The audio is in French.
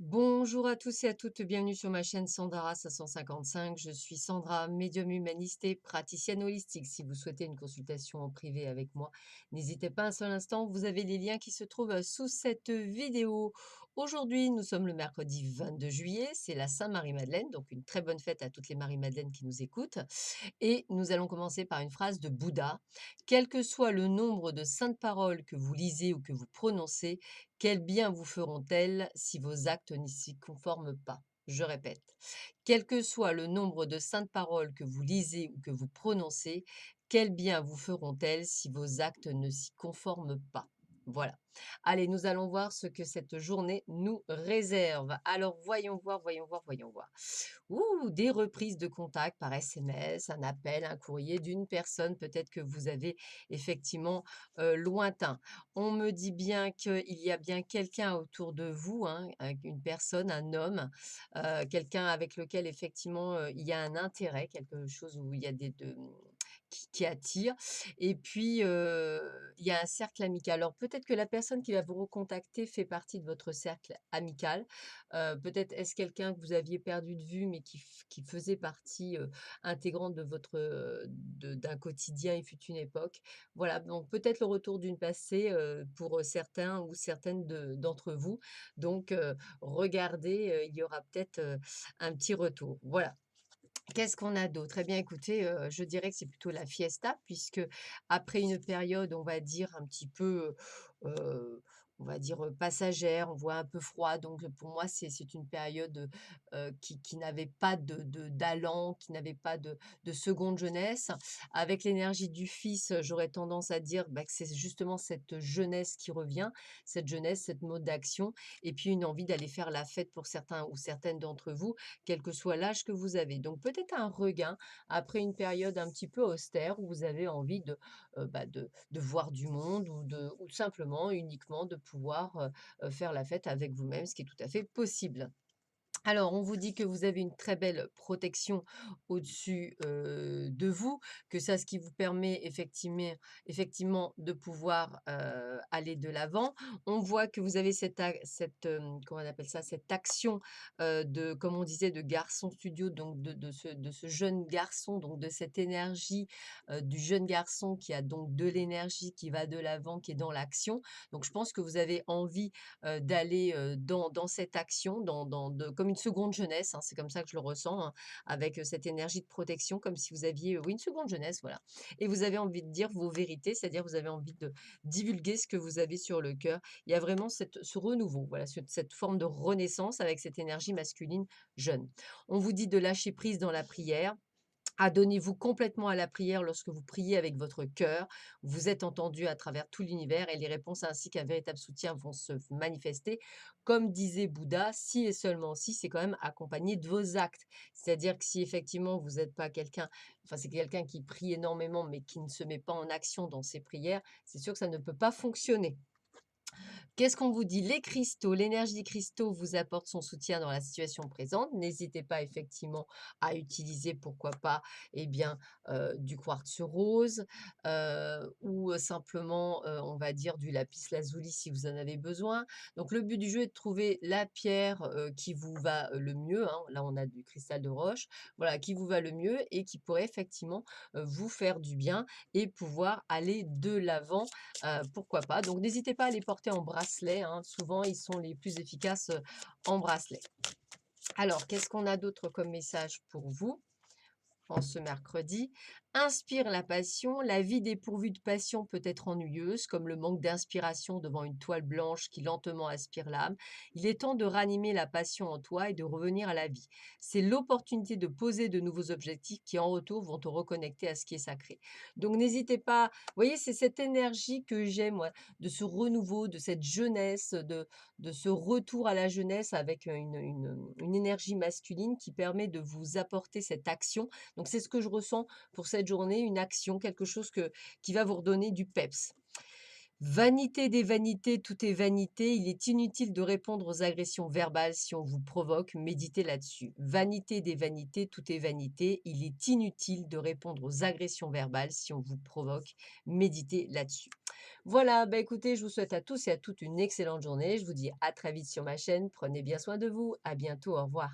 Bonjour à tous et à toutes, bienvenue sur ma chaîne Sandara 555. Je suis Sandra, médium humaniste et praticienne holistique. Si vous souhaitez une consultation en privé avec moi, n'hésitez pas un seul instant, vous avez les liens qui se trouvent sous cette vidéo. Aujourd'hui, nous sommes le mercredi 22 juillet, c'est la Saint-Marie-Madeleine, donc une très bonne fête à toutes les Marie-Madeleine qui nous écoutent. Et nous allons commencer par une phrase de Bouddha. Quel que soit le nombre de saintes paroles que vous lisez ou que vous prononcez, quel bien vous feront-elles si vos actes n'y s'y conforment pas? Je répète, quel que soit le nombre de saintes paroles que vous lisez ou que vous prononcez, quel bien vous feront-elles si vos actes ne s'y conforment pas? Voilà. Allez, nous allons voir ce que cette journée nous réserve. Alors, voyons voir, voyons voir, voyons voir. Ou des reprises de contact par SMS, un appel, un courrier d'une personne peut-être que vous avez effectivement lointain. On me dit bien qu'il y a bien quelqu'un autour de vous, hein, une personne, un homme, quelqu'un avec lequel effectivement il y a un intérêt, quelque chose où il y a qui attire. Et puis, il y a un cercle amical. Alors peut-être que la personne qui va vous recontacter fait partie de votre cercle amical. Peut-être est-ce quelqu'un que vous aviez perdu de vue, mais qui faisait partie, intégrante de votre, d'un quotidien, il fut une époque. Voilà, donc peut-être le retour d'une passée, pour, certains ou certaines d'entre vous. Donc, regardez, il y aura peut-être, un petit retour. Voilà. Qu'est-ce qu'on a d'autre? Eh bien écoutez, je dirais que c'est plutôt la fiesta puisque après une période, on va dire un petit peu, heu on va dire, passagère, on voit un peu froid donc pour moi c'est une période, qui n'avait pas d'allant, qui n'avait pas de seconde jeunesse. Avec l'énergie du fils, j'aurais tendance à dire, bah, que c'est justement cette jeunesse qui revient, cette jeunesse, cette mode d'action et puis une envie d'aller faire la fête pour certains ou certaines d'entre vous quel que soit l'âge que vous avez. Donc peut-être un regain après une période un petit peu austère où vous avez envie bah, de voir du monde ou simplement uniquement de pouvoir faire la fête avec vous-même, ce qui est tout à fait possible. Alors, on vous dit que vous avez une très belle protection au-dessus, de vous, que ça, ce qui vous permet effectivement de pouvoir, aller de l'avant. On voit que vous avez comment on appelle ça? Cette action, de comme on disait, de garçon studio, donc de ce jeune garçon, donc de cette énergie, du jeune garçon qui a donc de l'énergie, qui va de l'avant, qui est dans l'action. Donc je pense que vous avez envie d'aller, dans cette action, comme une seconde jeunesse, hein, c'est comme ça que je le ressens, hein, avec, cette énergie de protection comme si vous aviez, oui, une seconde jeunesse, voilà et vous avez envie de dire vos vérités, c'est-à-dire vous avez envie de divulguer ce que vous avez sur le cœur. Il y a vraiment ce renouveau, voilà, cette forme de renaissance avec cette énergie masculine jeune. On vous dit de lâcher prise dans la prière. Adonnez-vous complètement à la prière lorsque vous priez avec votre cœur. Vous êtes entendu à travers tout l'univers et les réponses ainsi qu'un véritable soutien vont se manifester. Comme disait Bouddha, si et seulement si, c'est quand même accompagné de vos actes. C'est-à-dire que si effectivement vous n'êtes pas quelqu'un, enfin c'est quelqu'un qui prie énormément mais qui ne se met pas en action dans ses prières, c'est sûr que ça ne peut pas fonctionner. Qu'est-ce qu'on vous dit? Les cristaux, l'énergie des cristaux vous apporte son soutien dans la situation présente. N'hésitez pas effectivement à utiliser, pourquoi pas, eh bien, du quartz rose, ou simplement, on va dire du lapis-lazuli si vous en avez besoin. Donc le but du jeu est de trouver la pierre, qui vous va, le mieux, hein. Là, on a du cristal de roche, voilà, qui vous va le mieux et qui pourrait effectivement, vous faire du bien et pouvoir aller de l'avant pourquoi pas. Donc n'hésitez pas à les porter en bracelet, hein. Souvent, ils sont les plus efficaces, en bracelet. Alors, qu'est-ce qu'on a d'autre comme message pour vous? En ce mercredi. Inspire la passion. La vie dépourvue de passion peut être ennuyeuse, comme le manque d'inspiration devant une toile blanche qui lentement aspire l'âme. Il est temps de ranimer la passion en toi et de revenir à la vie. C'est l'opportunité de poser de nouveaux objectifs qui, en retour, vont te reconnecter à ce qui est sacré. Donc, n'hésitez pas. Vous voyez, c'est cette énergie que j'aime, moi, de ce renouveau, de cette jeunesse, de ce retour à la jeunesse avec une énergie masculine qui permet de vous apporter cette action donc c'est ce que je ressens pour cette journée, une action, quelque chose qui va vous redonner du peps. Vanité des vanités, tout est vanité. Il est inutile de répondre aux agressions verbales si on vous provoque. Méditez là-dessus. Vanité des vanités, tout est vanité. Il est inutile de répondre aux agressions verbales si on vous provoque. Méditez là-dessus. Voilà, bah écoutez, je vous souhaite à tous et à toutes une excellente journée. Je vous dis à très vite sur ma chaîne. Prenez bien soin de vous. À bientôt. Au revoir.